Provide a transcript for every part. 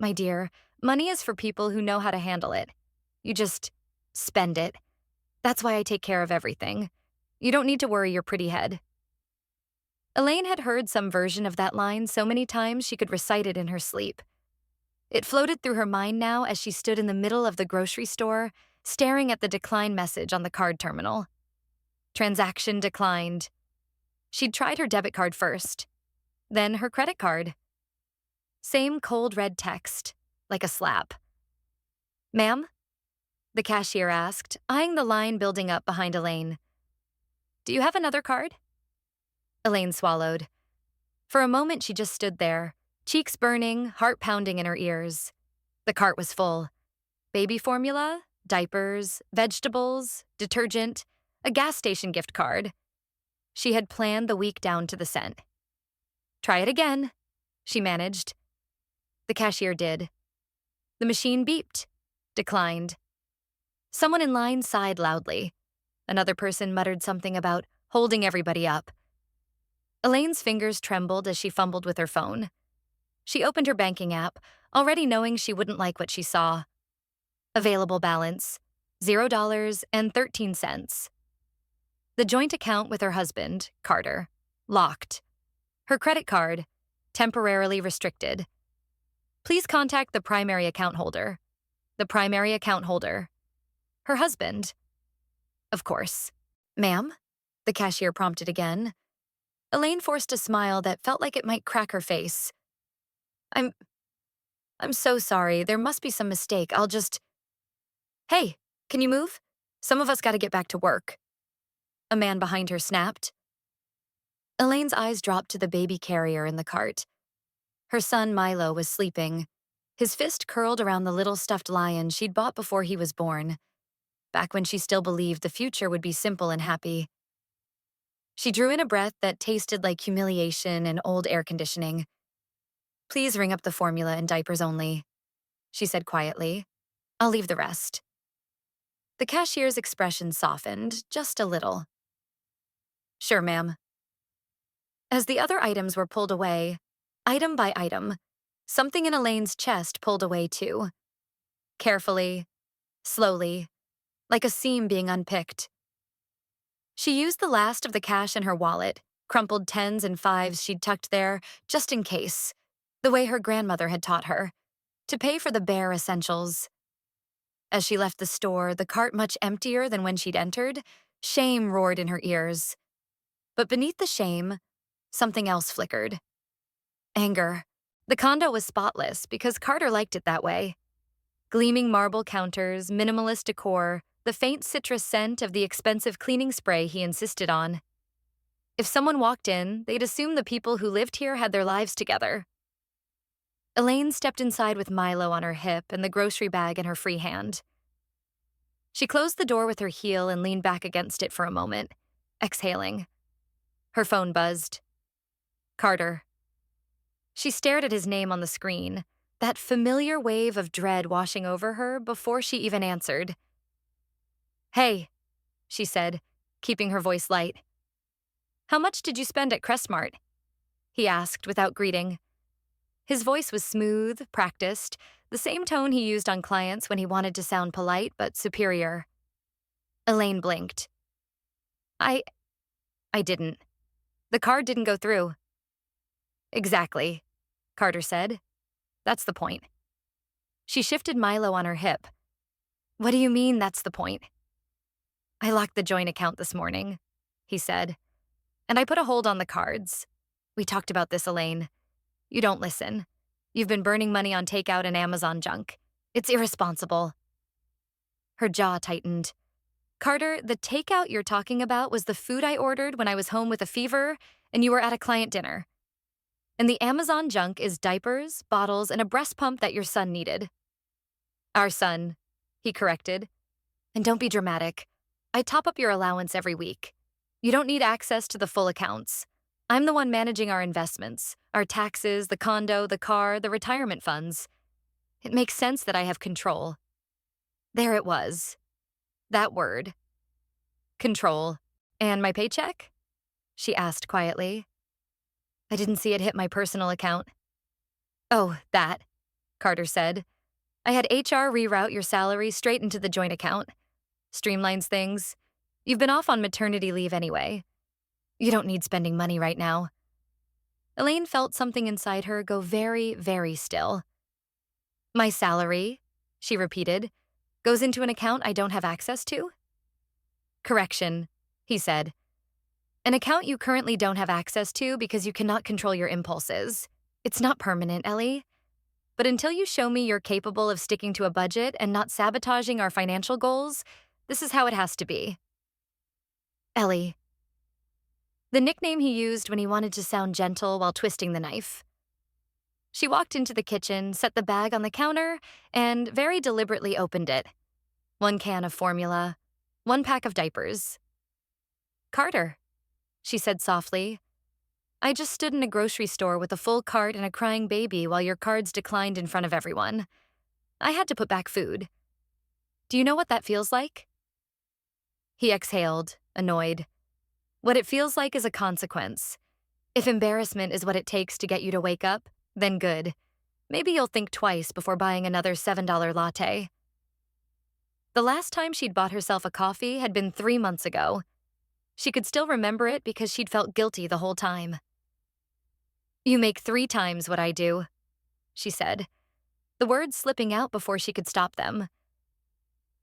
My dear, money is for people who know how to handle it. You just spend it. That's why I take care of everything. You don't need to worry your pretty head. Elaine had heard some version of that line so many times she could recite it in her sleep. It floated through her mind now as she stood in the middle of the grocery store, staring at the decline message on the card terminal. Transaction declined. She'd tried her debit card first, then her credit card. Same cold red text, like a slap. "Ma'am?" the cashier asked, eyeing the line building up behind Elaine. "Do you have another card?" Elaine swallowed. For a moment, she just stood there, cheeks burning, heart pounding in her ears. The cart was full. Baby formula, diapers, vegetables, detergent, a gas station gift card. She had planned the week down to the cent. "Try it again," she managed. The cashier did. The machine beeped, declined. Someone in line sighed loudly. Another person muttered something about holding everybody up. Elaine's fingers trembled as she fumbled with her phone. She opened her banking app, already knowing she wouldn't like what she saw. Available balance, $0.13. The joint account with her husband, Carter, locked. Her credit card, temporarily restricted. Please contact the primary account holder. The primary account holder. Her husband. Of course. "Ma'am?" the cashier prompted again. Elaine forced a smile that felt like it might crack her face. I'm so sorry. There must be some mistake. I'll just... Hey, can you move? Some of us gotta get back to work." A man behind her snapped. Elaine's eyes dropped to the baby carrier in the cart. Her son Milo was sleeping, his fist curled around the little stuffed lion she'd bought before he was born, back when she still believed the future would be simple and happy. She drew in a breath that tasted like humiliation and old air conditioning. "Please ring up the formula and diapers only," she said quietly. "I'll leave the rest." The cashier's expression softened, just a little. "Sure, ma'am." As the other items were pulled away, item by item, something in Elaine's chest pulled away too. Carefully, slowly, like a seam being unpicked. She used the last of the cash in her wallet, crumpled tens and fives she'd tucked there, just in case, the way her grandmother had taught her, to pay for the bare essentials. As she left the store, the cart much emptier than when she'd entered, shame roared in her ears. But beneath the shame, something else flickered. Anger. The condo was spotless because Carter liked it that way. Gleaming marble counters, minimalist decor, the faint citrus scent of the expensive cleaning spray he insisted on. If someone walked in, they'd assume the people who lived here had their lives together. Elaine stepped inside with Milo on her hip and the grocery bag in her free hand. She closed the door with her heel and leaned back against it for a moment, exhaling. Her phone buzzed. Carter. She stared at his name on the screen, that familiar wave of dread washing over her before she even answered. "Hey," she said, keeping her voice light. "How much did you spend at Crestmart?" he asked without greeting. His voice was smooth, practiced, the same tone he used on clients when he wanted to sound polite but superior. Elaine blinked. I didn't. The card didn't go through." "Exactly," Carter said. "That's the point." She shifted Milo on her hip. "What do you mean, that's the point?" "I locked the joint account this morning," he said. "And I put a hold on the cards. We talked about this, Elaine. You don't listen. You've been burning money on takeout and Amazon junk. It's irresponsible." Her jaw tightened. "Carter, the takeout you're talking about was the food I ordered when I was home with a fever and you were at a client dinner. And the Amazon junk is diapers, bottles, and a breast pump that your son needed." "Our son," he corrected. "And don't be dramatic. I top up your allowance every week. You don't need access to the full accounts. I'm the one managing our investments, our taxes, the condo, the car, the retirement funds. It makes sense that I have control." There it was. That word. Control. "And my paycheck?" she asked quietly. "I didn't see it hit my personal account." "Oh, that," Carter said. I had HR reroute your salary straight into the joint account. Streamlines things. You've been off on maternity leave anyway. You don't need spending money right now. Elaine felt something inside her go very, very still. My salary, she repeated, goes into an account I don't have access to? Correction, he said. An account you currently don't have access to because you cannot control your impulses. It's not permanent, Ellie. But until you show me you're capable of sticking to a budget and not sabotaging our financial goals, this is how it has to be. Ellie. The nickname he used when he wanted to sound gentle while twisting the knife. She walked into the kitchen, set the bag on the counter, and very deliberately opened it. 1 can of formula, 1 pack of diapers. Carter, she said softly. I just stood in a grocery store with a full cart and a crying baby while your cards declined in front of everyone. I had to put back food. Do you know what that feels like? He exhaled, annoyed. What it feels like is a consequence. If embarrassment is what it takes to get you to wake up, then good. Maybe you'll think twice before buying another $7 latte. The last time she'd bought herself a coffee had been 3 months ago. She could still remember it because she'd felt guilty the whole time. You make 3 times what I do, she said, the words slipping out before she could stop them.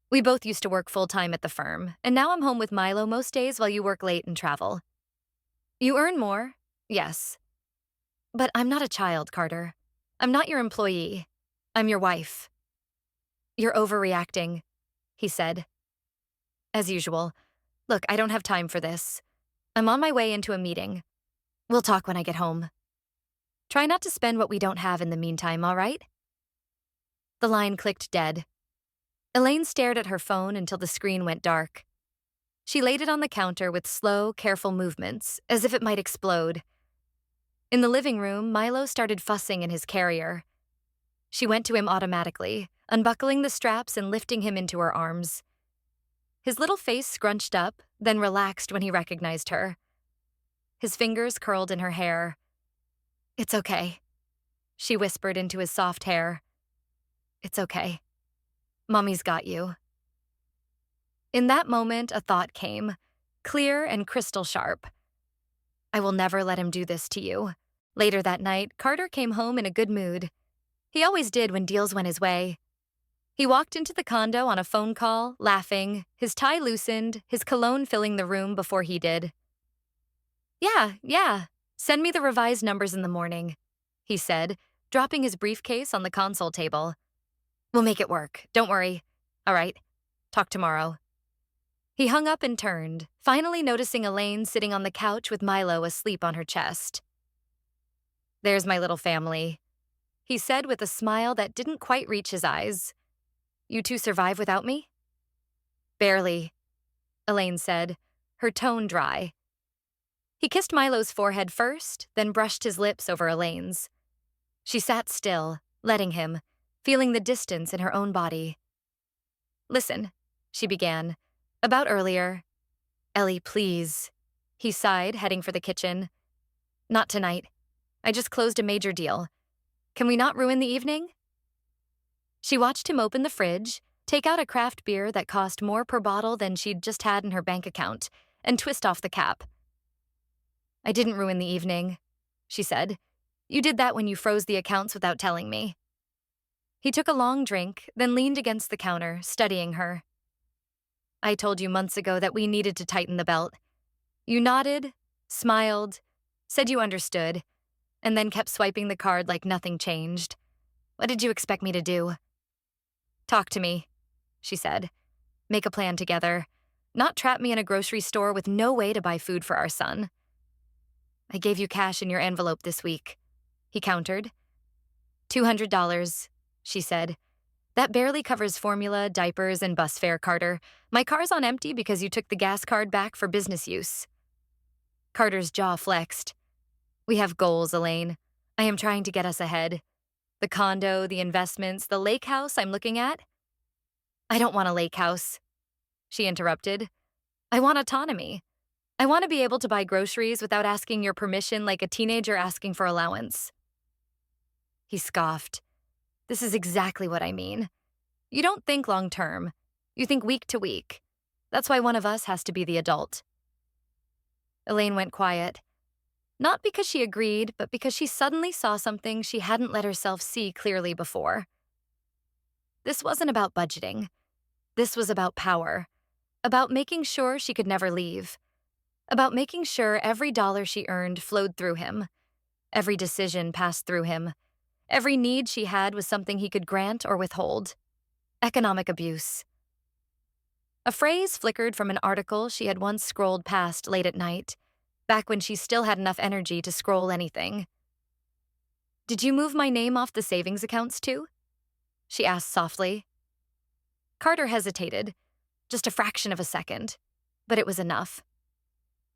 We both used to work full-time at the firm, and now I'm home with Milo most days while you work late and travel. You earn more, yes. But I'm not a child, Carter. I'm not your employee. I'm your wife. You're overreacting, he said. As usual. Look, I don't have time for this. I'm on my way into a meeting. We'll talk when I get home. Try not to spend what we don't have in the meantime, all right? The line clicked dead. Elaine stared at her phone until the screen went dark. She laid it on the counter with slow, careful movements, as if it might explode. In the living room, Milo started fussing in his carrier. She went to him automatically, unbuckling the straps and lifting him into her arms. His little face scrunched up, then relaxed when he recognized her. His fingers curled in her hair. It's okay, she whispered into his soft hair. It's okay. Mommy's got you. In that moment, a thought came, clear and crystal sharp. I will never let him do this to you. Later that night, Carter came home in a good mood. He always did when deals went his way. He walked into the condo on a phone call, laughing, his tie loosened, his cologne filling the room before he did. Yeah, send me the revised numbers in the morning, he said, dropping his briefcase on the console table. We'll make it work, don't worry. All right, talk tomorrow. He hung up and turned, finally noticing Elaine sitting on the couch with Milo asleep on her chest. There's my little family, he said with a smile that didn't quite reach his eyes. You 2 survive without me? Barely, Elaine said, her tone dry. He kissed Milo's forehead first, then brushed his lips over Elaine's. She sat still, letting him, feeling the distance in her own body. Listen, she began, about earlier. Ellie, please, he sighed, heading for the kitchen. Not tonight. I just closed a major deal. Can we not ruin the evening? She watched him open the fridge, take out a craft beer that cost more per bottle than she'd just had in her bank account, and twist off the cap. I didn't ruin the evening, she said. You did that when you froze the accounts without telling me. He took a long drink, then leaned against the counter, studying her. I told you months ago that we needed to tighten the belt. You nodded, smiled, said you understood, and then kept swiping the card like nothing changed. What did you expect me to do? Talk to me, she said. Make a plan together. Not trap me in a grocery store with no way to buy food for our son. I gave you cash in your envelope this week, he countered. $200, she said. That barely covers formula, diapers, and bus fare, Carter. My car's on empty because you took the gas card back for business use. Carter's jaw flexed. We have goals, Elaine. I am trying to get us ahead. The condo, the investments, the lake house I'm looking at. I don't want a lake house, she interrupted. I want autonomy. I want to be able to buy groceries without asking your permission like a teenager asking for allowance. He scoffed. This is exactly what I mean. You don't think long term. You think week to week. That's why one of us has to be the adult. Elaine went quiet. Not because she agreed, but because she suddenly saw something she hadn't let herself see clearly before. This wasn't about budgeting. This was about power. About making sure she could never leave. About making sure every dollar she earned flowed through him. Every decision passed through him. Every need she had was something he could grant or withhold. Economic abuse. A phrase flickered from an article she had once scrolled past late at night, back when she still had enough energy to scroll anything. "Did you move my name off the savings accounts too?" she asked softly. Carter hesitated, just a fraction of a second, but it was enough.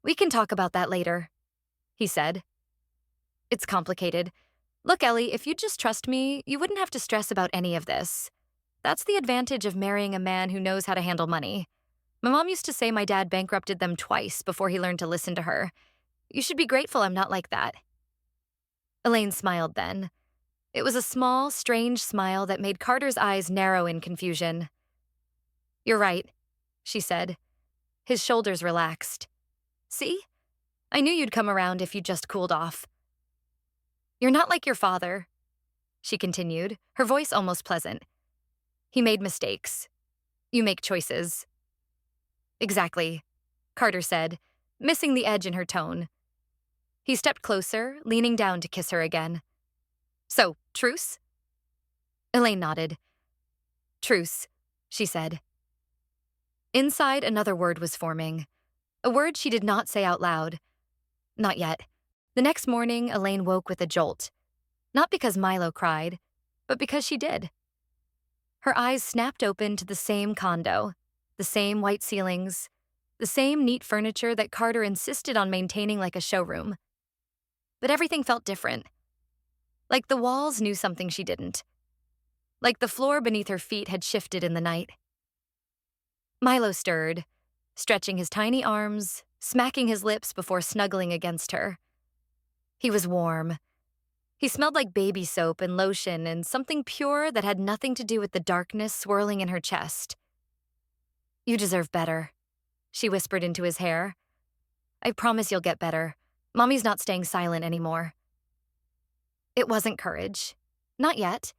"We can talk about that later," he said. "It's complicated. Look, Ellie, if you'd just trust me, you wouldn't have to stress about any of this. That's the advantage of marrying a man who knows how to handle money. My mom used to say my dad bankrupted them twice before he learned to listen to her. You should be grateful I'm not like that." Elaine smiled then. It was a small, strange smile that made Carter's eyes narrow in confusion. "You're right," she said. His shoulders relaxed. "See? I knew you'd come around if you just cooled off." "You're not like your father," she continued, her voice almost pleasant. "He made mistakes. You make choices." "Exactly," Carter said, missing the edge in her tone. He stepped closer, leaning down to kiss her again. "So, truce?" Elaine nodded. "Truce," she said. Inside, another word was forming. A word she did not say out loud. Not yet. The next morning, Elaine woke with a jolt. Not because Milo cried, but because she did. Her eyes snapped open to the same condo, the same white ceilings, the same neat furniture that Carter insisted on maintaining like a showroom. But everything felt different. Like the walls knew something she didn't. Like the floor beneath her feet had shifted in the night. Milo stirred, stretching his tiny arms, smacking his lips before snuggling against her. He was warm. He smelled like baby soap and lotion and something pure that had nothing to do with the darkness swirling in her chest. "You deserve better," she whispered into his hair. "I promise you'll get better. Mommy's not staying silent anymore." It wasn't courage. Not yet.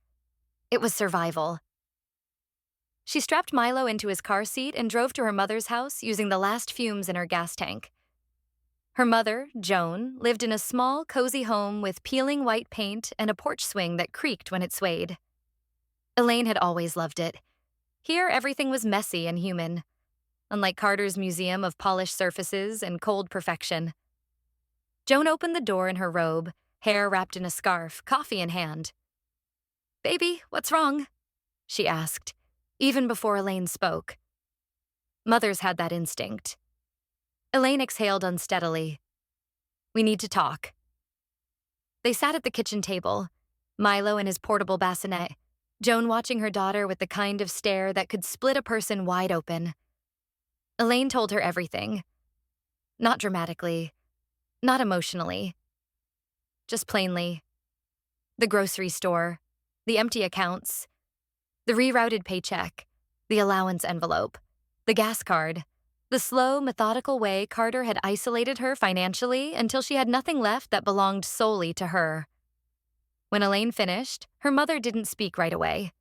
It was survival. She strapped Milo into his car seat and drove to her mother's house using the last fumes in her gas tank. Her mother, Joan, lived in a small, cozy home with peeling white paint and a porch swing that creaked when it swayed. Elaine had always loved it. Here, everything was messy and human, unlike Carter's museum of polished surfaces and cold perfection. Joan opened the door in her robe, hair wrapped in a scarf, coffee in hand. "Baby, what's wrong?" she asked, even before Elaine spoke. Mothers had that instinct. Elaine exhaled unsteadily. "We need to talk." They sat at the kitchen table, Milo in his portable bassinet, Joan watching her daughter with the kind of stare that could split a person wide open. Elaine told her everything. Not dramatically, not emotionally. Just plainly. The grocery store, the empty accounts, the rerouted paycheck, the allowance envelope, the gas card, the slow, methodical way Carter had isolated her financially until she had nothing left that belonged solely to her. When Elaine finished, her mother didn't speak right away.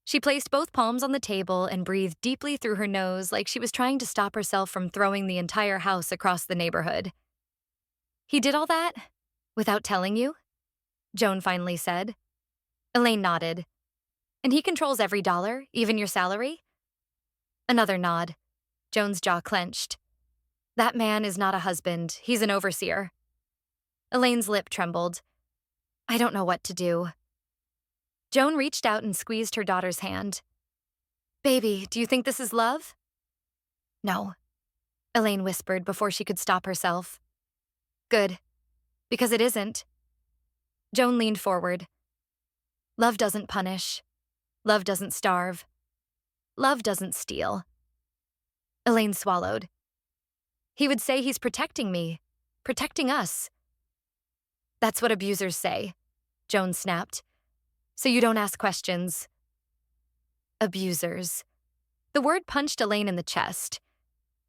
She placed both palms on the table and breathed deeply through her nose like she was trying to stop herself from throwing the entire house across the neighborhood. "He did all that? Without telling you?" Joan finally said. Elaine nodded. "And he controls every dollar, even your salary?" Another nod. Joan's jaw clenched. "That man is not a husband. He's an overseer." Elaine's lip trembled. "I don't know what to do." Joan reached out and squeezed her daughter's hand. "Baby, do you think this is love?" "No," Elaine whispered before she could stop herself. "Good, because it isn't." Joan leaned forward. "Love doesn't punish. Love doesn't starve. Love doesn't steal." Elaine swallowed. "He would say he's protecting me, protecting us." "That's what abusers say," Joan snapped. So you don't ask questions. Abusers. The word punched Elaine in the chest.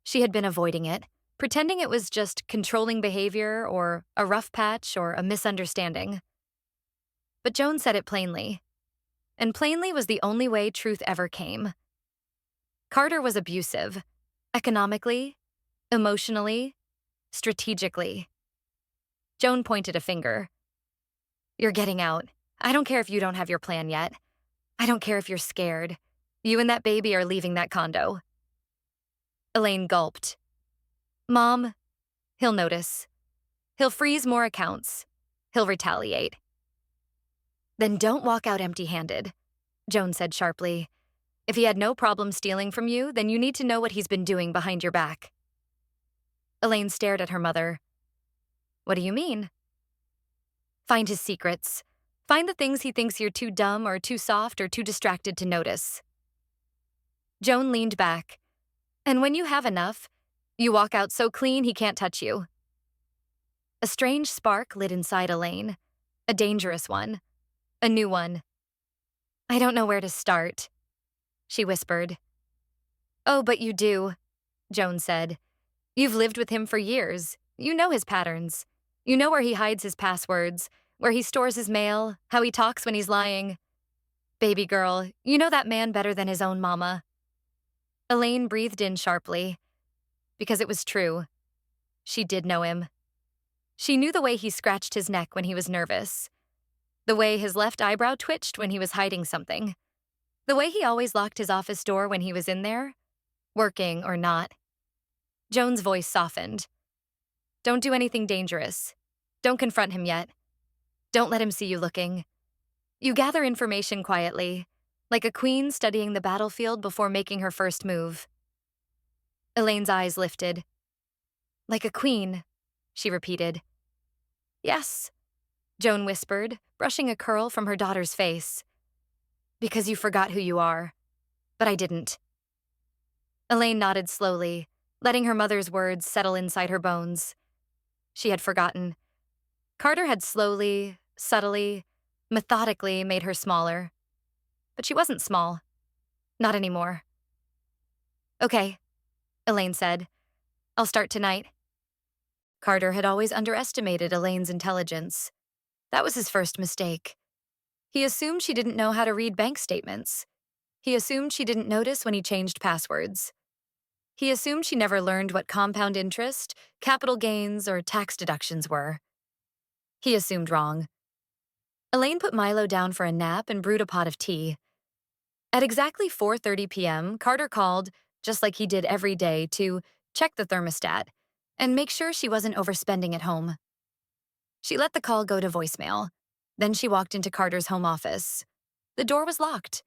She had been avoiding it, pretending it was just controlling behavior or a rough patch or a misunderstanding. But Joan said it plainly. And plainly was the only way truth ever came. Carter was abusive. Economically, emotionally, strategically. Joan pointed a finger. You're getting out. I don't care if you don't have your plan yet. I don't care if you're scared. You and that baby are leaving that condo. Elaine gulped. Mom, he'll notice. He'll freeze more accounts. He'll retaliate. Then don't walk out empty-handed, Joan said sharply. If he had no problem stealing from you, then you need to know what he's been doing behind your back. Elaine stared at her mother. What do you mean? Find his secrets. Find the things he thinks you're too dumb or too soft or too distracted to notice. Joan leaned back. And when you have enough, you walk out so clean he can't touch you. A strange spark lit inside Elaine. A dangerous one. A new one. I don't know where to start, she whispered. Oh, but you do, Joan said. You've lived with him for years. You know his patterns. You know where he hides his passwords, where he stores his mail, how he talks when he's lying. Baby girl, you know that man better than his own mama. Elaine breathed in sharply. Because it was true. She did know him. She knew the way he scratched his neck when he was nervous. The way his left eyebrow twitched when he was hiding something. The way he always locked his office door when he was in there, working or not. Joan's voice softened. Don't do anything dangerous. Don't confront him yet. Don't let him see you looking. You gather information quietly, like a queen studying the battlefield before making her first move. Elaine's eyes lifted. Like a queen, she repeated. Yes, Joan whispered, brushing a curl from her daughter's face. Because you forgot who you are. But I didn't. Elaine nodded slowly, letting her mother's words settle inside her bones. She had forgotten. Carter had slowly, subtly, methodically made her smaller. But she wasn't small. Not anymore. Okay, Elaine said. I'll start tonight. Carter had always underestimated Elaine's intelligence. That was his first mistake. He assumed she didn't know how to read bank statements. He assumed she didn't notice when he changed passwords. He assumed she never learned what compound interest, capital gains, or tax deductions were. He assumed wrong. Elaine put Milo down for a nap and brewed a pot of tea. At exactly 4:30 p.m., Carter called, just like he did every day, to check the thermostat and make sure she wasn't overspending at home. She let the call go to voicemail. Then she walked into Carter's home office. The door was locked.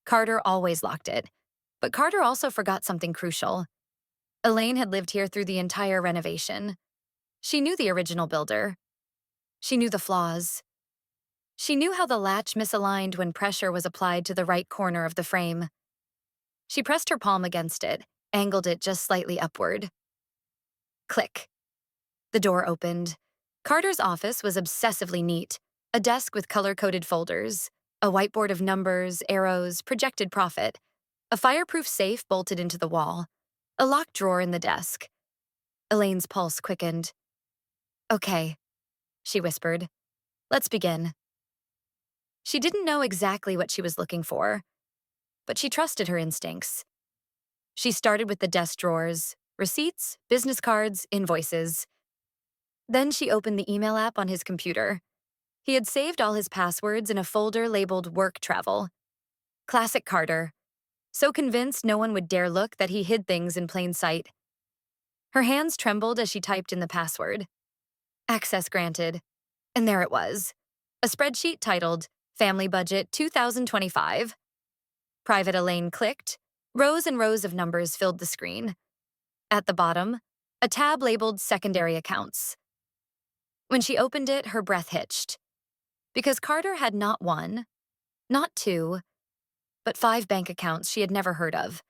Carter always locked it. But Carter also forgot something crucial. Elaine had lived here through the entire renovation. She knew the original builder. She knew the flaws. She knew how the latch misaligned when pressure was applied to the right corner of the frame. She pressed her palm against it, angled it just slightly upward. Click. The door opened. Carter's office was obsessively neat. A desk with color-coded folders, a whiteboard of numbers, arrows, projected profit, a fireproof safe bolted into the wall, a locked drawer in the desk. Elaine's pulse quickened. Okay, she whispered. Let's begin. She didn't know exactly what she was looking for, but she trusted her instincts. She started with the desk drawers, receipts, business cards, invoices. Then she opened the email app on his computer. He had saved all his passwords in a folder labeled Work Travel. Classic Carter. So convinced no one would dare look that he hid things in plain sight. Her hands trembled as she typed in the password. Access granted. And there it was. A spreadsheet titled Family Budget 2025. Private Elaine clicked. Rows and rows of numbers filled the screen. At the bottom, a tab labeled Secondary Accounts. When she opened it, her breath hitched. Because Carter had not one, not two, but 5 bank accounts she had never heard of.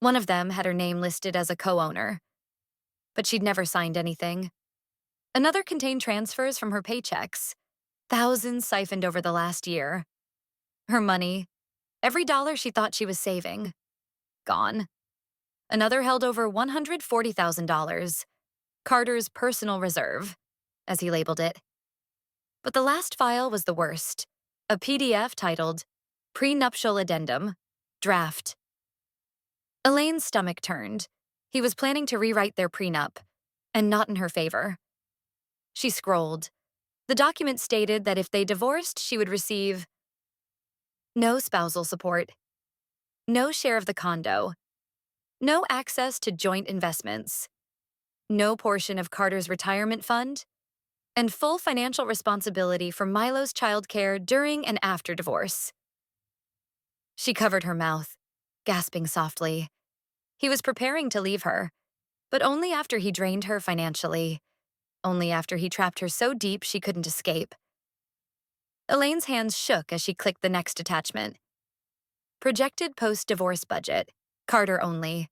One of them had her name listed as a co-owner, but she'd never signed anything. Another contained transfers from her paychecks, thousands siphoned over the last year. Her money, every dollar she thought she was saving, gone. Another held over $140,000, Carter's personal reserve, as he labeled it. But the last file was the worst, a PDF titled Prenuptial Addendum, Draft. Elaine's stomach turned. He was planning to rewrite their prenup, and not in her favor. She scrolled. The document stated that if they divorced, she would receive no spousal support, no share of the condo, no access to joint investments, no portion of Carter's retirement fund, and full financial responsibility for Milo's childcare during and after divorce. She covered her mouth, gasping softly. He was preparing to leave her, but only after he drained her financially, only after he trapped her so deep she couldn't escape. Elaine's hands shook as she clicked the next attachment. Projected post-divorce budget, Carter only.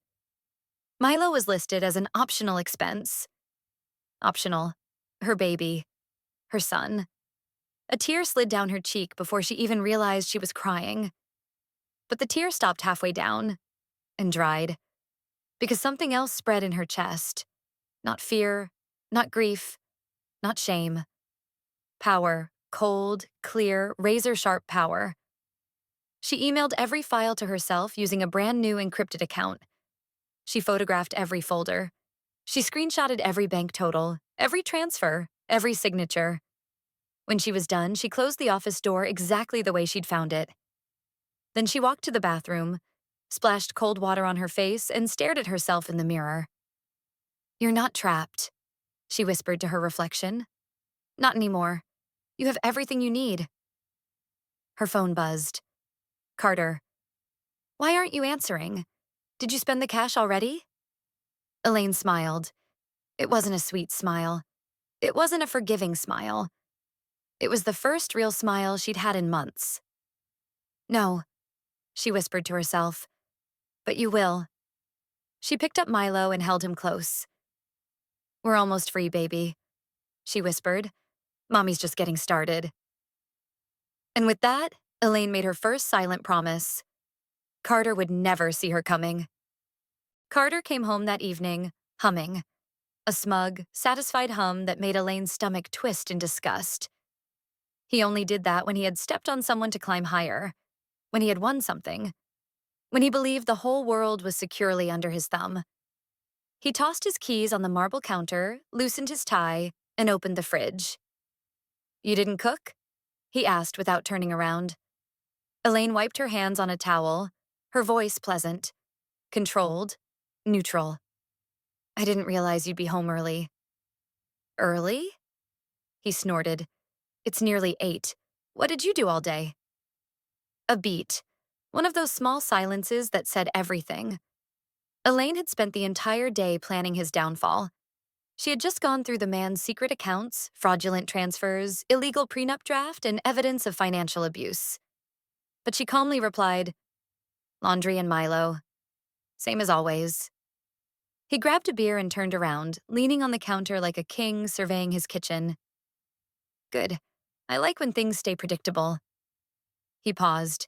Milo was listed as an optional expense. Optional. Her baby. Her son. A tear slid down her cheek before she even realized she was crying. But the tear stopped halfway down and dried, because something else spread in her chest. Not fear, not grief, not shame. Power, cold, clear, razor-sharp power. She emailed every file to herself using a brand new encrypted account. She photographed every folder. She screenshotted every bank total, every transfer, every signature. When she was done, she closed the office door exactly the way she'd found it. Then she walked to the bathroom, splashed cold water on her face, and stared at herself in the mirror. "You're not trapped," she whispered to her reflection. "Not anymore. You have everything you need." Her phone buzzed. Carter. "Why aren't you answering? Did you spend the cash already?" Elaine smiled. It wasn't a sweet smile. It wasn't a forgiving smile. It was the first real smile she'd had in months. "No," she whispered to herself. "But you will." She picked up Milo and held him close. "We're almost free, baby," she whispered. "Mommy's just getting started." And with that, Elaine made her first silent promise. Carter would never see her coming. Carter came home that evening, humming. A smug, satisfied hum that made Elaine's stomach twist in disgust. He only did that when he had stepped on someone to climb higher, when he had won something, when he believed the whole world was securely under his thumb. He tossed his keys on the marble counter, loosened his tie, and opened the fridge. "You didn't cook?" he asked without turning around. Elaine wiped her hands on a towel, her voice pleasant, controlled, neutral. "I didn't realize you'd be home early." "Early?" He snorted. "It's nearly 8. What did you do all day?" A beat. One of those small silences that said everything. Elaine had spent the entire day planning his downfall. She had just gone through the man's secret accounts, fraudulent transfers, illegal prenup draft, and evidence of financial abuse. But she calmly replied, "Laundry and Milo. Same as always." He grabbed a beer and turned around, leaning on the counter like a king surveying his kitchen. "Good. I like when things stay predictable." He paused.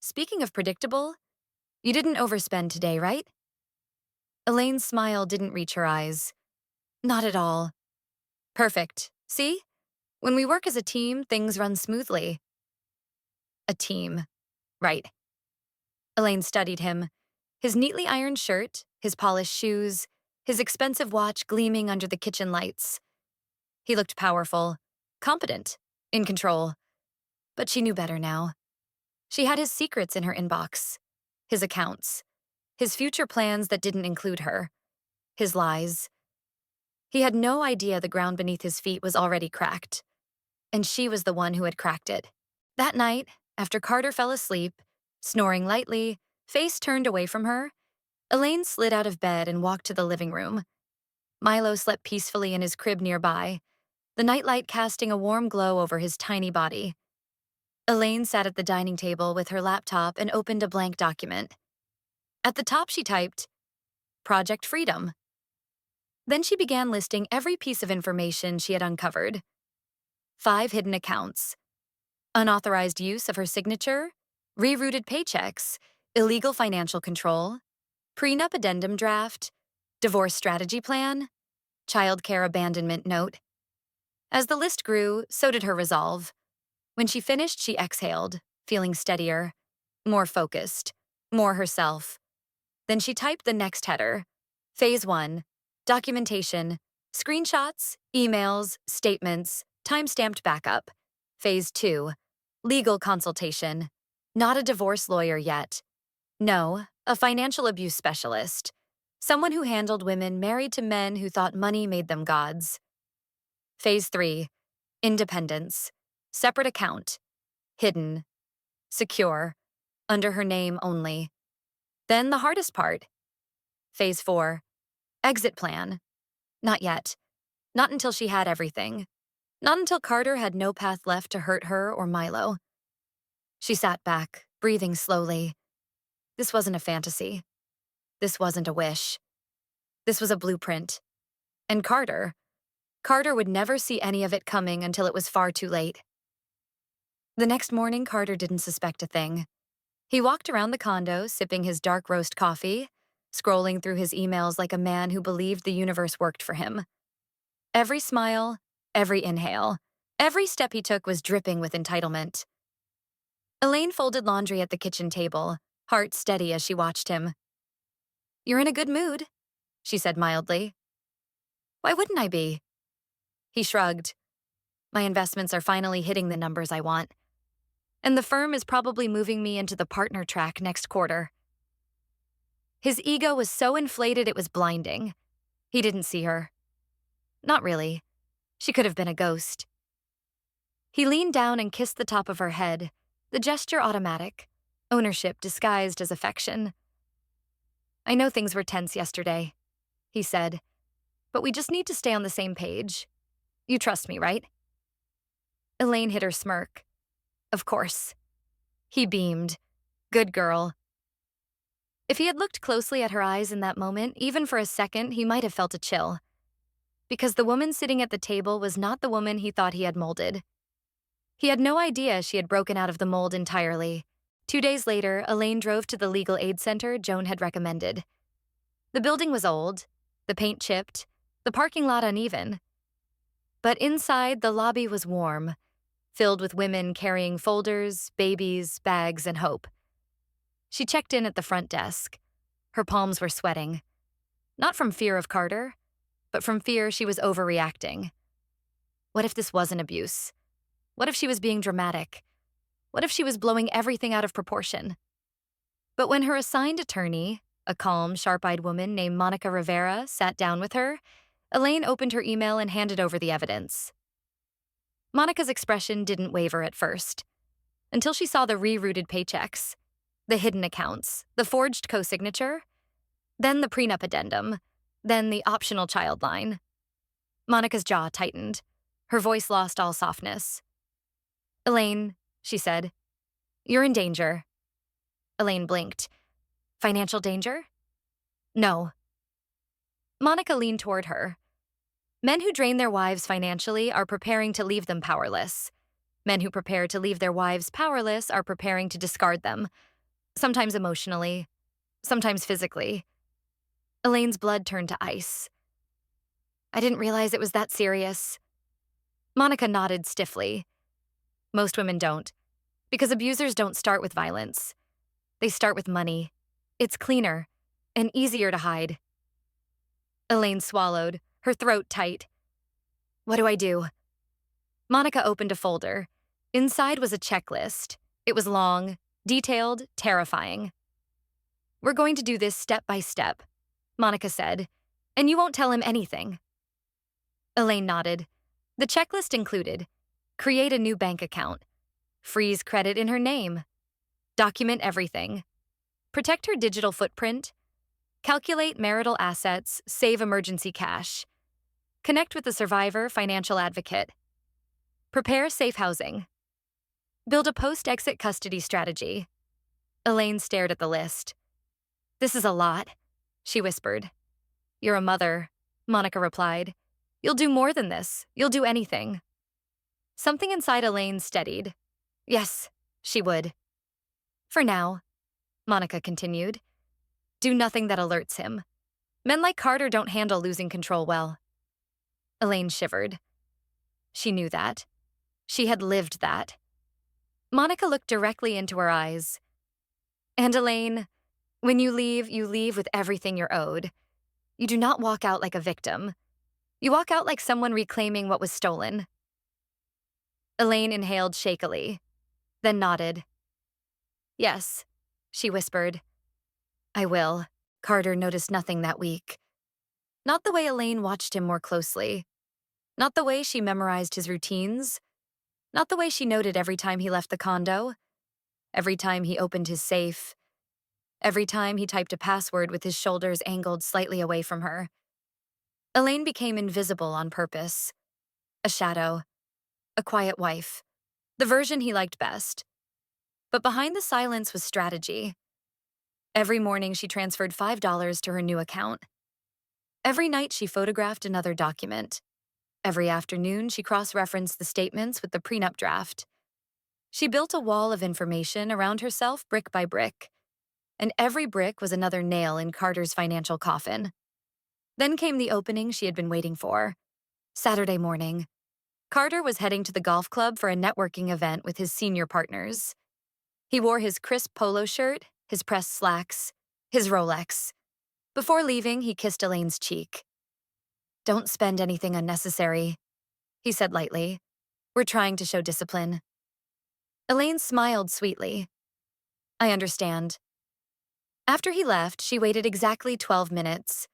"Speaking of predictable, you didn't overspend today, right?" Elaine's smile didn't reach her eyes. "Not at all." "Perfect. See? When we work as a team, things run smoothly." A team. Right. Elaine studied him. His neatly ironed shirt, his polished shoes, his expensive watch gleaming under the kitchen lights. He looked powerful, competent, in control. But she knew better now. She had his secrets in her inbox, his accounts, his future plans that didn't include her, his lies. He had no idea the ground beneath his feet was already cracked, and she was the one who had cracked it. That night, after Carter fell asleep, snoring lightly, face turned away from her, Elaine slid out of bed and walked to the living room. Milo slept peacefully in his crib nearby, the nightlight casting a warm glow over his tiny body. Elaine sat at the dining table with her laptop and opened a blank document. At the top she typed, "Project Freedom." Then she began listing every piece of information she had uncovered. 5 hidden accounts. Unauthorized use of her signature, rerouted paychecks, illegal financial control, prenup addendum draft, divorce strategy plan, childcare abandonment note. As the list grew, so did her resolve. When she finished, she exhaled, feeling steadier, more focused, more herself. Then she typed the next header. Phase 1, documentation, screenshots, emails, statements, time-stamped backup. Phase 2, legal consultation. Not a divorce lawyer yet. No, a financial abuse specialist. Someone who handled women married to men who thought money made them gods. Phase 3, independence. Separate account. Hidden. Secure. Under her name only. Then the hardest part. Phase 4, exit plan. Not yet. Not until she had everything. Not until Carter had no path left to hurt her or Milo. She sat back, breathing slowly. This wasn't a fantasy. This wasn't a wish. This was a blueprint. And Carter would never see any of it coming until it was far too late. The next morning, Carter didn't suspect a thing. He walked around the condo, sipping his dark roast coffee, scrolling through his emails like a man who believed the universe worked for him. Every smile, every inhale, every step he took was dripping with entitlement. Elaine folded laundry at the kitchen table, heart steady as she watched him. "You're in a good mood," she said mildly. "Why wouldn't I be?" He shrugged. "My investments are finally hitting the numbers I want. And the firm is probably moving me into the partner track next quarter." His ego was so inflated it was blinding. He didn't see her. Not really. She could have been a ghost. He leaned down and kissed the top of her head, the gesture automatic, ownership disguised as affection. "I know things were tense yesterday," he said, "but we just need to stay on the same page. You trust me, right?" Elaine hid her smirk. "Of course." He beamed. Good girl. If he had looked closely at her eyes in that moment, even for a second, he might have felt a chill. Because the woman sitting at the table was not the woman he thought he had molded. He had no idea she had broken out of the mold entirely. 2 days later, Elaine drove to the legal aid center Joan had recommended. The building was old, the paint chipped, the parking lot uneven. But inside, the lobby was warm, filled with women carrying folders, babies, bags, and hope. She checked in at the front desk. Her palms were sweating. Not from fear of Carter, but from fear she was overreacting. What if this wasn't abuse? What if she was being dramatic? What if she was blowing everything out of proportion? But when her assigned attorney, a calm, sharp-eyed woman named Monica Rivera, sat down with her, Elaine opened her email and handed over the evidence. Monica's expression didn't waver at first, until she saw the rerouted paychecks, the hidden accounts, the forged co-signature, then the prenup addendum, then the optional child line. Monica's jaw tightened. Her voice lost all softness. "Elaine," she said, "you're in danger." Elaine blinked. "Financial danger?" "No." Monica leaned toward her. Men who drain their wives financially are preparing to leave them powerless. Men who prepare to leave their wives powerless are preparing to discard them, sometimes emotionally, sometimes physically. Elaine's blood turned to ice. "I didn't realize it was that serious." Monica nodded stiffly. Most women don't, because abusers don't start with violence. They start with money. It's cleaner and easier to hide. Elaine swallowed, her throat tight. "What do I do?" Monica opened a folder. Inside was a checklist. It was long, detailed, terrifying. "We're going to do this step by step," Monica said, "and you won't tell him anything." Elaine nodded. The checklist included: create a new bank account, freeze credit in her name, document everything, protect her digital footprint, calculate marital assets, save emergency cash, connect with a survivor financial advocate, prepare safe housing, build a post-exit custody strategy. Elaine stared at the list. "This is a lot," she whispered. "You're a mother," Monica replied. "You'll do more than this. You'll do anything." Something inside Elaine steadied. Yes, she would. For now, Monica continued. Do nothing that alerts him. Men like Carter don't handle losing control well. Elaine shivered. She knew that. She had lived that. Monica looked directly into her eyes. And Elaine, when you leave with everything you're owed. You do not walk out like a victim. You walk out like someone reclaiming what was stolen. Elaine inhaled shakily, then nodded. Yes, she whispered. I will. Carter noticed nothing that week. Not the way Elaine watched him more closely. Not the way she memorized his routines. Not the way she noted every time he left the condo. Every time he opened his safe. Every time he typed a password with his shoulders angled slightly away from her. Elaine became invisible on purpose. A shadow. A quiet wife. The version he liked best. But behind the silence was strategy. Every morning she transferred $5 to her new account. Every night she photographed another document. Every afternoon she cross-referenced the statements with the prenup draft. She built a wall of information around herself brick by brick. And every brick was another nail in Carter's financial coffin. Then came the opening she had been waiting for. Saturday morning. Carter was heading to the golf club for a networking event with his senior partners. He wore his crisp polo shirt, his pressed slacks, his Rolex. Before leaving, he kissed Elaine's cheek. Don't spend anything unnecessary, he said lightly. We're trying to show discipline. Elaine smiled sweetly. I understand. After he left, she waited exactly 12 minutes.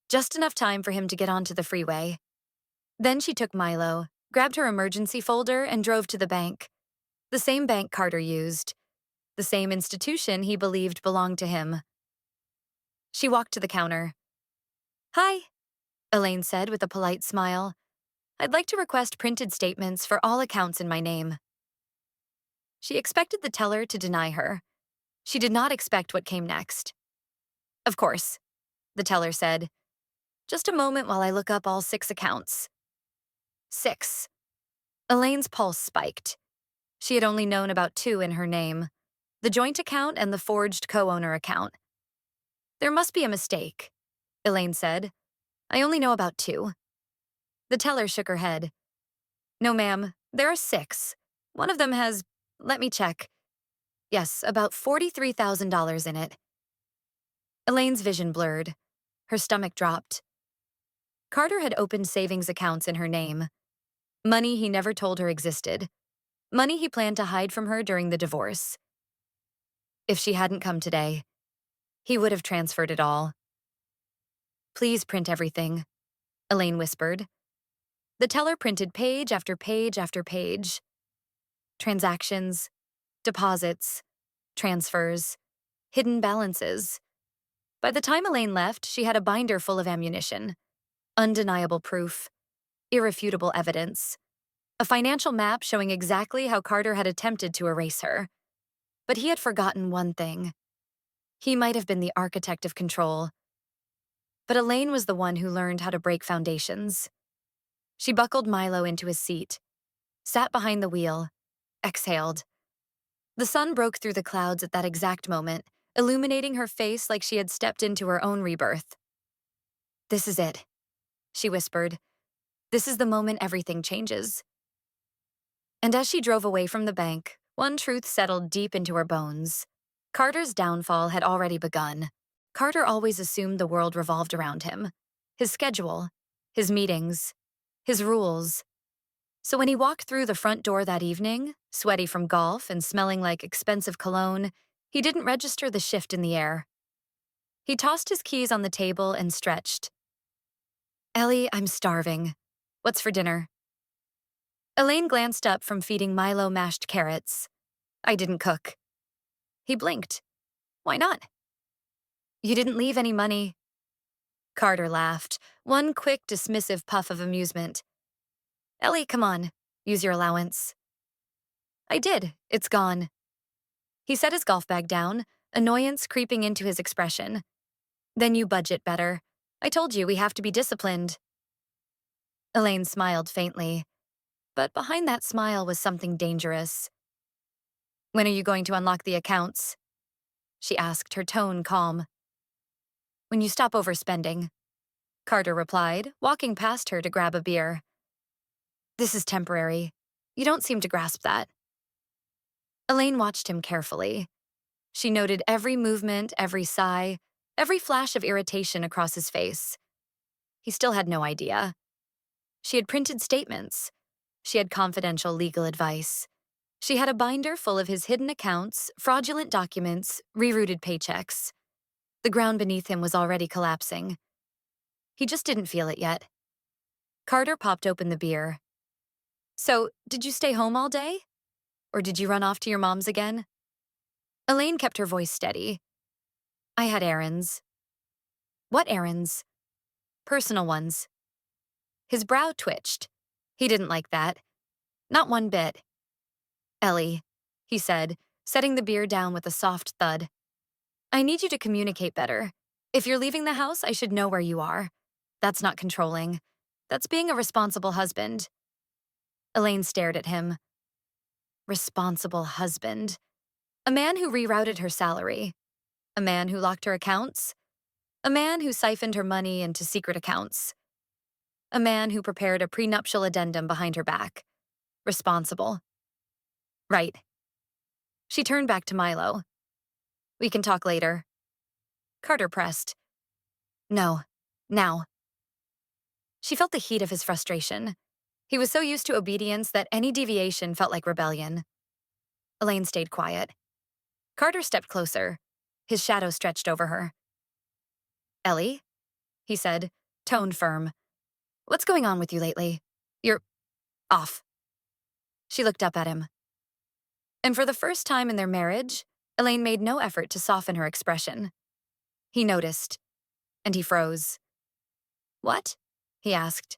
Just enough time for him to get onto the freeway. Then she took Milo, grabbed her emergency folder, and drove to the bank. The same bank Carter used. The same institution he believed belonged to him. She walked to the counter. Hi, Elaine said with a polite smile. I'd like to request printed statements for all accounts in my name. She expected the teller to deny her. She did not expect what came next. Of course, the teller said. Just a moment while I look up all 6 accounts. 6. Elaine's pulse spiked. She had only known about 2 in her name, the joint account and the forged co-owner account. There must be a mistake, Elaine said. I only know about 2. The teller shook her head. No, ma'am, there are 6. One of them has, let me check. Yes, about $43,000 in it. Elaine's vision blurred. Her stomach dropped. Carter had opened savings accounts in her name. Money he never told her existed. Money he planned to hide from her during the divorce. If she hadn't come today, he would have transferred it all. Please print everything, Elaine whispered. The teller printed page after page after page. Transactions, deposits, transfers, hidden balances. By the time Elaine left, she had a binder full of ammunition. Undeniable proof. Irrefutable evidence. A financial map showing exactly how Carter had attempted to erase her. But he had forgotten one thing. He might have been the architect of control. But Elaine was the one who learned how to break foundations. She buckled Milo into his seat, sat behind the wheel, exhaled. The sun broke through the clouds at that exact moment, illuminating her face like she had stepped into her own rebirth. This is it, she whispered. This is the moment everything changes. And as she drove away from the bank, one truth settled deep into her bones. Carter's downfall had already begun. Carter always assumed the world revolved around him. His schedule, his meetings, his rules. So when he walked through the front door that evening, sweaty from golf and smelling like expensive cologne, he didn't register the shift in the air. He tossed his keys on the table and stretched. Ellie, I'm starving. What's for dinner? Elaine glanced up from feeding Milo mashed carrots. I didn't cook. He blinked. Why not? You didn't leave any money. Carter laughed, one quick, dismissive puff of amusement. Ellie, come on. Use your allowance. I did. It's gone. He set his golf bag down, annoyance creeping into his expression. Then you budget better. I told you we have to be disciplined. Elaine smiled faintly. But behind that smile was something dangerous. When are you going to unlock the accounts? She asked, her tone calm. When you stop overspending, Carter replied, walking past her to grab a beer. This is temporary. You don't seem to grasp that. Elaine watched him carefully. She noted every movement, every sigh, every flash of irritation across his face. He still had no idea. She had printed statements. She had confidential legal advice. She had a binder full of his hidden accounts, fraudulent documents, rerouted paychecks. The ground beneath him was already collapsing. He just didn't feel it yet. Carter popped open the beer. So, did you stay home all day? Or did you run off to your mom's again? Elaine kept her voice steady. I had errands. What errands? Personal ones. His brow twitched. He didn't like that. Not one bit. Ellie, he said, setting the beer down with a soft thud. I need you to communicate better. If you're leaving the house, I should know where you are. That's not controlling. That's being a responsible husband. Elaine stared at him. Responsible husband. A man who rerouted her salary. A man who locked her accounts. A man who siphoned her money into secret accounts. A man who prepared a prenuptial addendum behind her back. Responsible. Right. She turned back to Milo. We can talk later. Carter pressed. No. Now. She felt the heat of his frustration. He was so used to obedience that any deviation felt like rebellion. Elaine stayed quiet. Carter stepped closer. His shadow stretched over her. Ellie, he said, tone firm. What's going on with you lately? You're off. She looked up at him. And for the first time in their marriage, Elaine made no effort to soften her expression. He noticed, and he froze. What? He asked.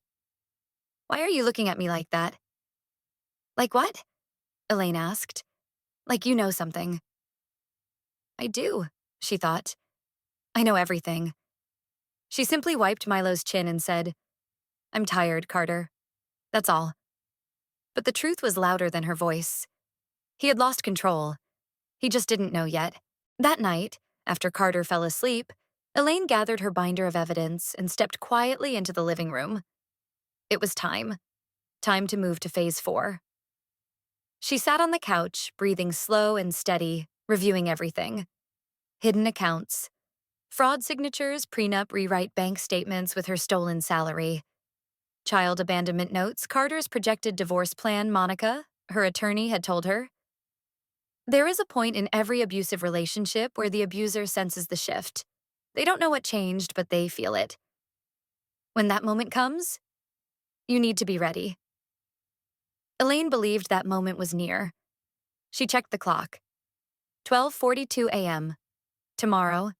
Why are you looking at me like that? Like what? Elaine asked. Like you know something. I do, she thought. I know everything. She simply wiped Milo's chin and said, I'm tired, Carter. That's all. But the truth was louder than her voice. He had lost control. He just didn't know yet. That night, after Carter fell asleep, Elaine gathered her binder of evidence and stepped quietly into the living room. It was time. Time to move to phase 4. She sat on the couch, breathing slow and steady, reviewing everything. Hidden accounts. Fraud signatures, prenup, rewrite bank statements with her stolen salary. Child abandonment notes, Carter's projected divorce plan, Monica, her attorney, had told her. There is a point in every abusive relationship where the abuser senses the shift. They don't know what changed, but they feel it. When that moment comes, you need to be ready. Elaine believed that moment was near. She checked the clock. 12:42 a.m. Tomorrow,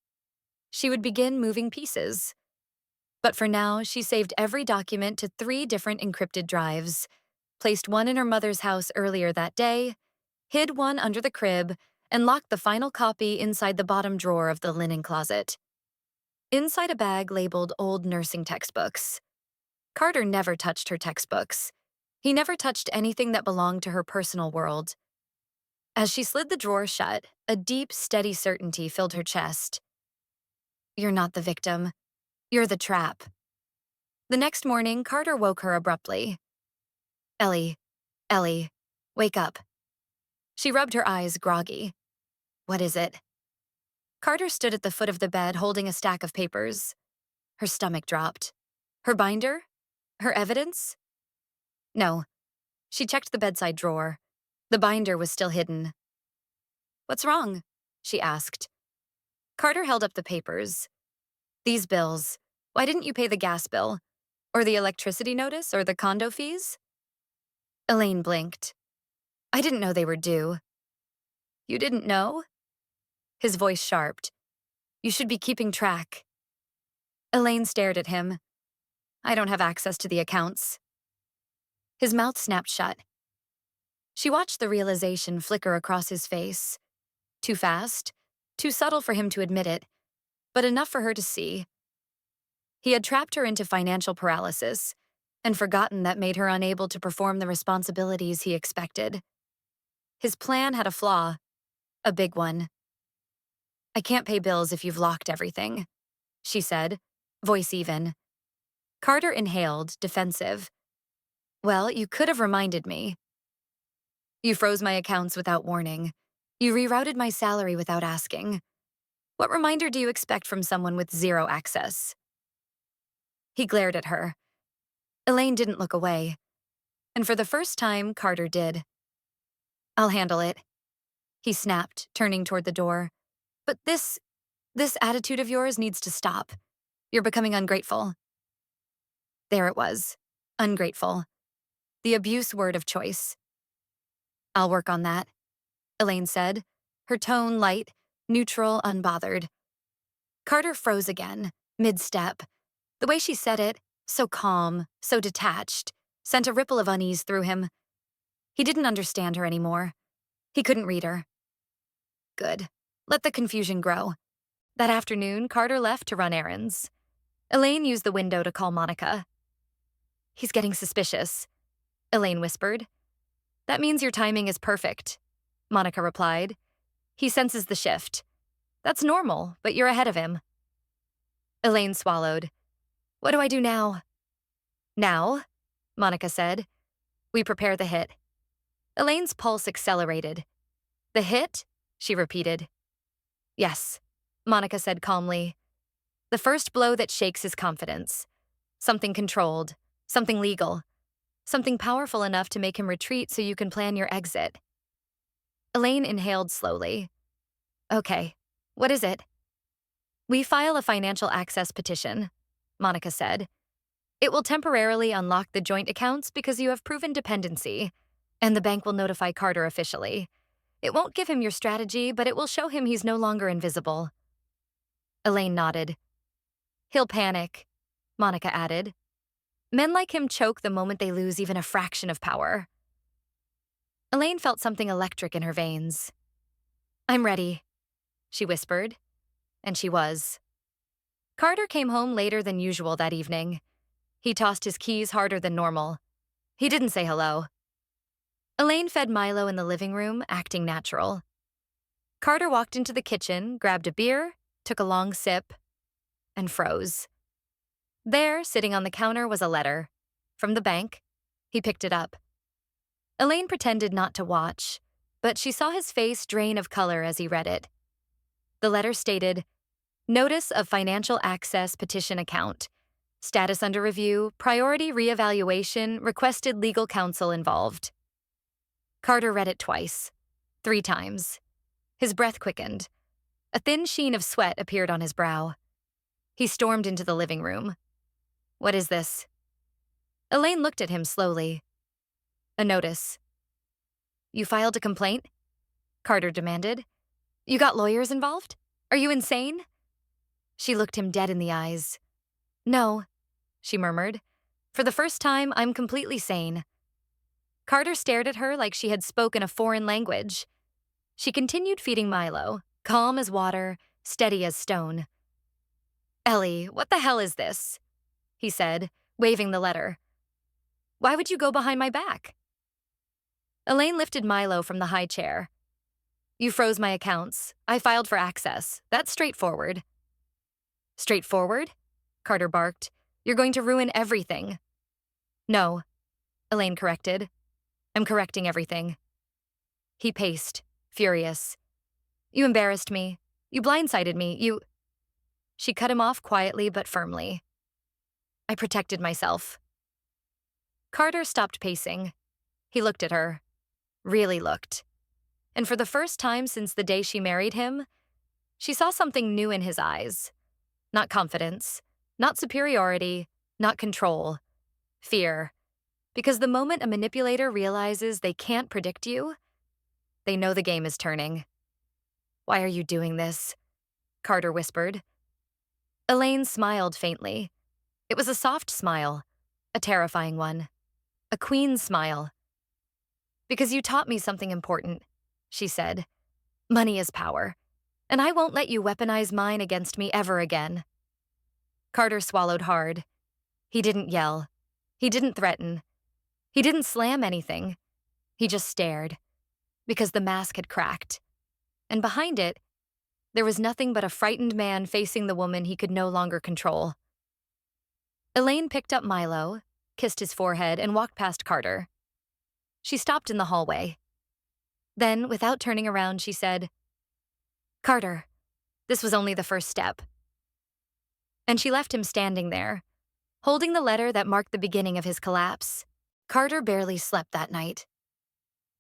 she would begin moving pieces. But for now, she saved every document to 3 different encrypted drives, placed one in her mother's house earlier that day, hid one under the crib, and locked the final copy inside the bottom drawer of the linen closet. Inside a bag labeled old nursing textbooks. Carter never touched her textbooks. He never touched anything that belonged to her personal world. As she slid the drawer shut, a deep, steady certainty filled her chest. You're not the victim. You're the trap. The next morning, Carter woke her abruptly. Ellie, wake up. She rubbed her eyes, groggy. What is it? Carter stood at the foot of the bed holding a stack of papers. Her stomach dropped. Her binder? Her evidence? No. She checked the bedside drawer. The binder was still hidden. What's wrong? She asked. Carter held up the papers. These bills. Why didn't you pay the gas bill? Or the electricity notice or the condo fees? Elaine blinked. I didn't know they were due. You didn't know? His voice sharped. You should be keeping track. Elaine stared at him. I don't have access to the accounts. His mouth snapped shut. She watched the realization flicker across his face. Too fast, too subtle for him to admit it, but enough for her to see. He had trapped her into financial paralysis, and forgotten that made her unable to perform the responsibilities he expected. His plan had a flaw. A big one. I can't pay bills if you've locked everything, she said, voice even. Carter inhaled, defensive. Well, you could have reminded me. You froze my accounts without warning. You rerouted my salary without asking. What reminder do you expect from someone with zero access? He glared at her. Elaine didn't look away. And for the first time, Carter did. I'll handle it, he snapped, turning toward the door. But this attitude of yours needs to stop. You're becoming ungrateful. There it was. Ungrateful. The abuse word of choice. I'll work on that, Elaine said, her tone light, neutral, unbothered. Carter froze again, mid-step. The way she said it, so calm, so detached, sent a ripple of unease through him. He didn't understand her anymore. He couldn't read her. Good. Let the confusion grow. That afternoon, Carter left to run errands. Elaine used the window to call Monica. He's getting suspicious, Elaine whispered. That means your timing is perfect, Monica replied. He senses the shift. That's normal, but you're ahead of him. Elaine swallowed. What do I do now? Now, Monica said. We prepare the hit. Elaine's pulse accelerated. The hit? She repeated. Yes, Monica said calmly. The first blow that shakes his confidence. Something controlled, something legal, something powerful enough to make him retreat so you can plan your exit. Elaine inhaled slowly. Okay, what is it? We file a financial access petition, Monica said. It will temporarily unlock the joint accounts because you have proven dependency, and the bank will notify Carter officially. It won't give him your strategy, but it will show him he's no longer invisible. Elaine nodded. He'll panic, Monica added. Men like him choke the moment they lose even a fraction of power. Elaine felt something electric in her veins. I'm ready, she whispered, and she was. Carter came home later than usual that evening. He tossed his keys harder than normal. He didn't say hello. Elaine fed Milo in the living room, acting natural. Carter walked into the kitchen, grabbed a beer, took a long sip, and froze. There, sitting on the counter, was a letter. From the bank. He picked it up. Elaine pretended not to watch, but she saw his face drain of color as he read it. The letter stated, Notice of Financial Access Petition Account. Status under review, priority reevaluation, requested legal counsel involved. Carter read it twice, 3 times. His breath quickened. A thin sheen of sweat appeared on his brow. He stormed into the living room. What is this? Elaine looked at him slowly. A notice. You filed a complaint? Carter demanded. You got lawyers involved? Are you insane? She looked him dead in the eyes. No, she murmured. For the first time, I'm completely sane. Carter stared at her like she had spoken a foreign language. She continued feeding Milo, calm as water, steady as stone. Ellie, what the hell is this? He said, waving the letter. Why would you go behind my back? Elaine lifted Milo from the high chair. You froze my accounts. I filed for access. That's straightforward. Straightforward? Carter barked. You're going to ruin everything. No, Elaine corrected. I'm correcting everything. He paced, furious. You embarrassed me. You blindsided me. She cut him off quietly but firmly. I protected myself. Carter stopped pacing. He looked at her. Really looked. And for the first time since the day she married him, she saw something new in his eyes. Not confidence, not superiority, not control. Fear. Because the moment a manipulator realizes they can't predict you, they know the game is turning. Why are you doing this? Carter whispered. Elaine smiled faintly. It was a soft smile, a terrifying one. A queen's smile. Because you taught me something important, she said. Money is power, and I won't let you weaponize mine against me ever again. Carter swallowed hard. He didn't yell. He didn't threaten. He didn't slam anything. He just stared, because the mask had cracked. and behind it, there was nothing but a frightened man facing the woman he could no longer control. Elaine picked up Milo, kissed his forehead, and walked past Carter. She stopped in the hallway. Then, without turning around, she said, "Carter, this was only the first step." And she left him standing there, holding the letter that marked the beginning of his collapse. Carter barely slept that night.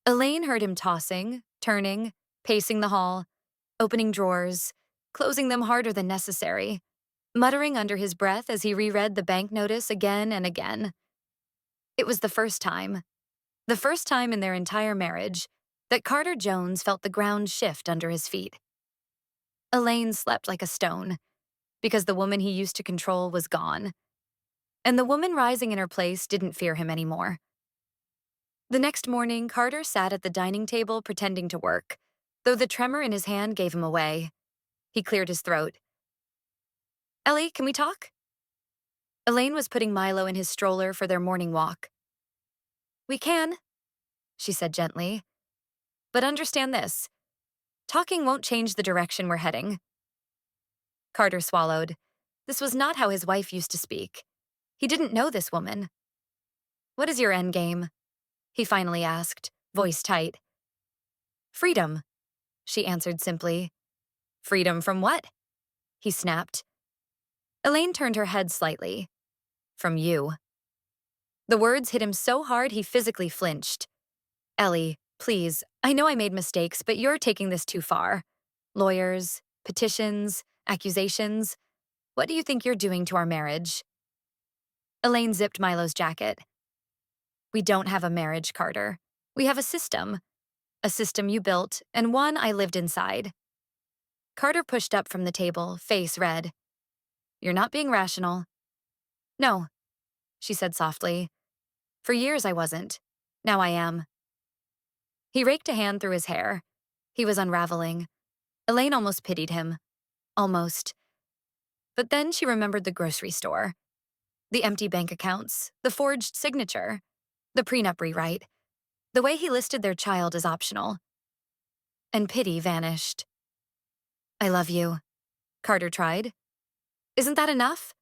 Elaine heard him tossing, turning, pacing the hall, opening drawers, closing them harder than necessary, muttering under his breath as he reread the bank notice again and again. It was the first time in their entire marriage, that Carter Jones felt the ground shift under his feet. Elaine slept like a stone, because the woman he used to control was gone, and the woman rising in her place didn't fear him anymore. The next morning, Carter sat at the dining table pretending to work, though the tremor in his hand gave him away. He cleared his throat. "Ellie, can we talk?" Elaine was putting Milo in his stroller for their morning walk. "We can," she said gently. "But understand this. Talking won't change the direction we're heading." Carter swallowed. This was not how his wife used to speak. He didn't know this woman. "What is your endgame?" he finally asked, voice tight. "Freedom," she answered simply. "Freedom from what?" he snapped. Elaine turned her head slightly. "From you." The words hit him so hard he physically flinched. "Ellie, please, I know I made mistakes, but you're taking this too far. Lawyers, petitions, accusations. What do you think you're doing to our marriage?" Elaine zipped Milo's jacket. "We don't have a marriage, Carter. We have a system you built, and one I lived inside." Carter pushed up from the table, face red. "You're not being rational." "No," she said softly. "For years I wasn't. Now I am." He raked a hand through his hair. He was unraveling. Elaine almost pitied him. Almost. But then she remembered the grocery store. The empty bank accounts, the forged signature, the prenup rewrite, the way he listed their child as optional. And pity vanished. "I love you," Carter tried. "Isn't that enough?"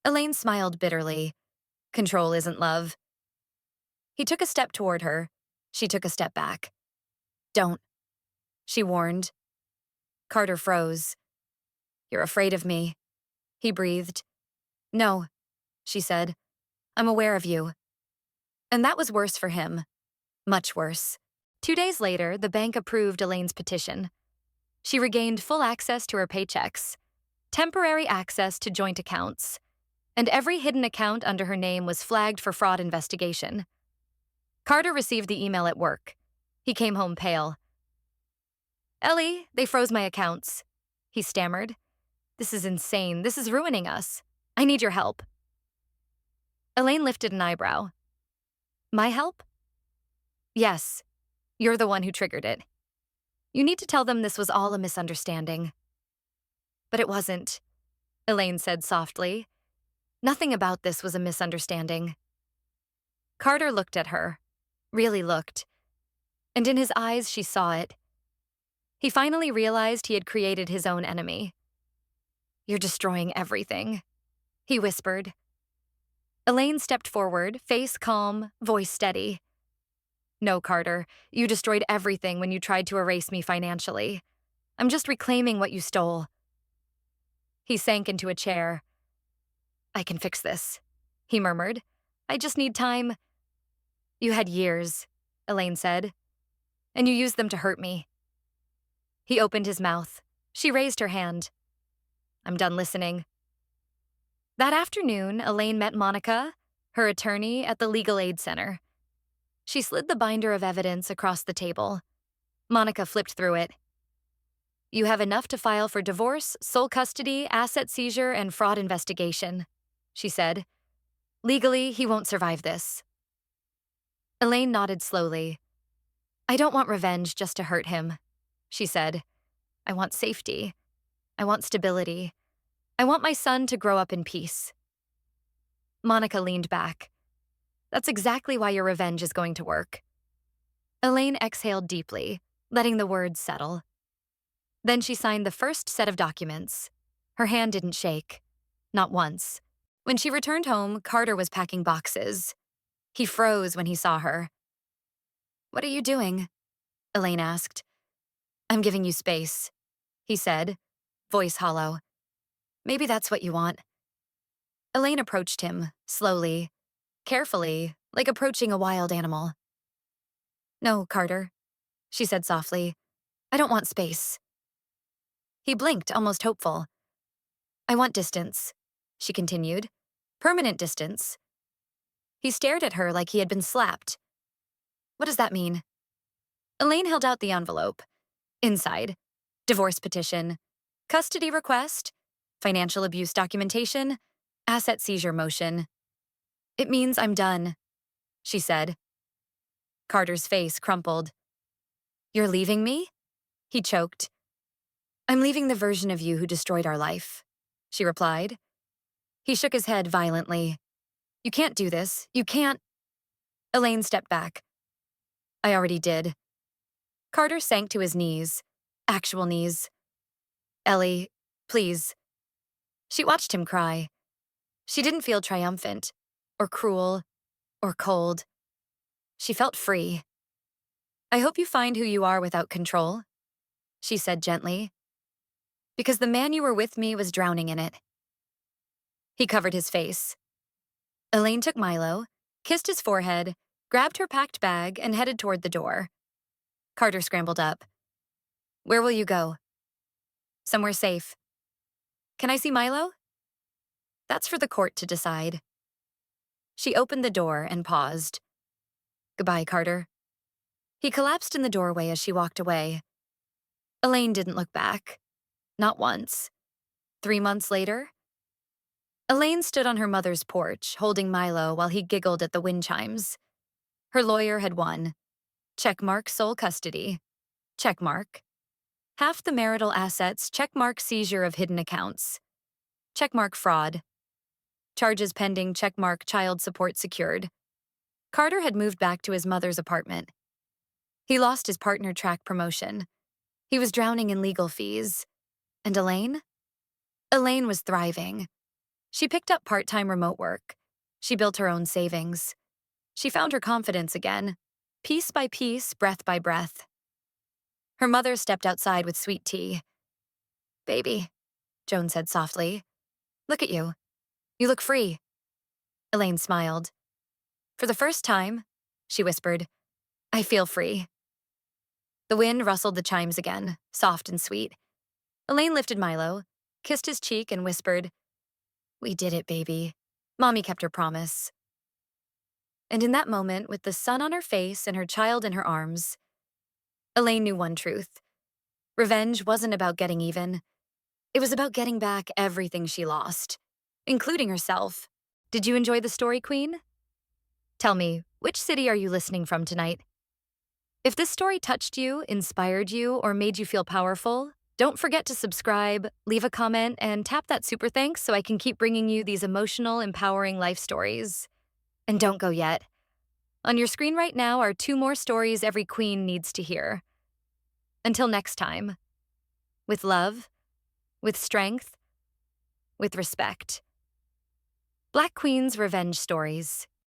Elaine smiled bitterly. Control isn't love. He took a step toward her. She took a step back. "Don't," she warned. Carter froze. "You're afraid of me," he breathed. "No," she said. "I'm aware of you." And that was worse for him. Much worse. 2 days later, the bank approved Elaine's petition. She regained full access to her paychecks, temporary access to joint accounts, and every hidden account under her name was flagged for fraud investigation. Carter received the email at work. He came home pale. "Ellie, they froze my accounts," he stammered. "This is insane. This is ruining us. I need your help." Elaine lifted an eyebrow. "My help?" "Yes. You're the one who triggered it. You need to tell them this was all a misunderstanding." "But it wasn't," Elaine said softly. "Nothing about this was a misunderstanding." Carter looked at her, really looked, and in his eyes she saw it. He finally realized he had created his own enemy. "You're destroying everything," he whispered. Elaine stepped forward, face calm, voice steady. "No, Carter, you destroyed everything when you tried to erase me financially. I'm just reclaiming what you stole." He sank into a chair. "I can fix this," he murmured. "I just need time." "You had years," Elaine said, "and you used them to hurt me." He opened his mouth. She raised her hand. "I'm done listening." That afternoon, Elaine met Monica, her attorney, at the Legal Aid Center. She slid the binder of evidence across the table. Monica flipped through it. "You have enough to file for divorce, sole custody, asset seizure, and fraud investigation," she said. "Legally, he won't survive this." Elaine nodded slowly. "I don't want revenge just to hurt him," she said. "I want safety. I want stability. I want my son to grow up in peace." Monica leaned back. "That's exactly why your revenge is going to work." Elaine exhaled deeply, letting the words settle. Then she signed the first set of documents. Her hand didn't shake. Not once. When she returned home, Carter was packing boxes. He froze when he saw her. "What are you doing?" Elaine asked. "I'm giving you space," he said, voice hollow. "Maybe that's what you want." Elaine approached him, slowly, carefully, like approaching a wild animal. "No, Carter," she said softly. "I don't want space." He blinked, almost hopeful. "I want distance," she continued. "Permanent distance." He stared at her like he had been slapped. "What does that mean?" Elaine held out the envelope. Inside, divorce petition, custody request, financial abuse documentation, asset seizure motion. "It means I'm done," she said. Carter's face crumpled. "You're leaving me?" He choked. "I'm leaving the version of you who destroyed our life," she replied. He shook his head violently. "You can't do this. You can't." Elaine stepped back. "I already did." Carter sank to his knees. Actual knees. "Ellie, please." She watched him cry. She didn't feel triumphant, or cruel, or cold. She felt free. "I hope you find who you are without control," she said gently. "Because the man you were with me was drowning in it." He covered his face. Elaine took Milo, kissed his forehead, grabbed her packed bag, and headed toward the door. Carter scrambled up. "Where will you go?" "Somewhere safe." "Can I see Milo?" "That's for the court to decide." She opened the door and paused. "Goodbye, Carter." He collapsed in the doorway as she walked away. Elaine didn't look back. Not once. 3 months later, Elaine stood on her mother's porch, holding Milo while he giggled at the wind chimes. Her lawyer had won. Checkmark sole custody. Checkmark. Half the marital assets, checkmark seizure of hidden accounts. Checkmark fraud. Charges pending, checkmark child support secured. Carter had moved back to his mother's apartment. He lost his partner track promotion. He was drowning in legal fees. And Elaine? Elaine was thriving. She picked up part-time remote work. She built her own savings. She found her confidence again, piece by piece, breath by breath. Her mother stepped outside with sweet tea. "Baby," Joan said softly. "Look at you. You look free." Elaine smiled. "For the first time," she whispered, "I feel free." The wind rustled the chimes again, soft and sweet. Elaine lifted Milo, kissed his cheek, and whispered, "We did it, baby. Mommy kept her promise." And in that moment, with the sun on her face and her child in her arms, Elaine knew one truth. Revenge wasn't about getting even. It was about getting back everything she lost, including herself. Did you enjoy the story, Queen? Tell me, which city are you listening from tonight? If this story touched you, inspired you, or made you feel powerful, don't forget to subscribe, leave a comment, and tap that super thanks so I can keep bringing you these emotional, empowering life stories. And don't go yet. On your screen right now are 2 more stories every queen needs to hear. Until next time, with love, with strength, with respect. Black Queen's Revenge Stories.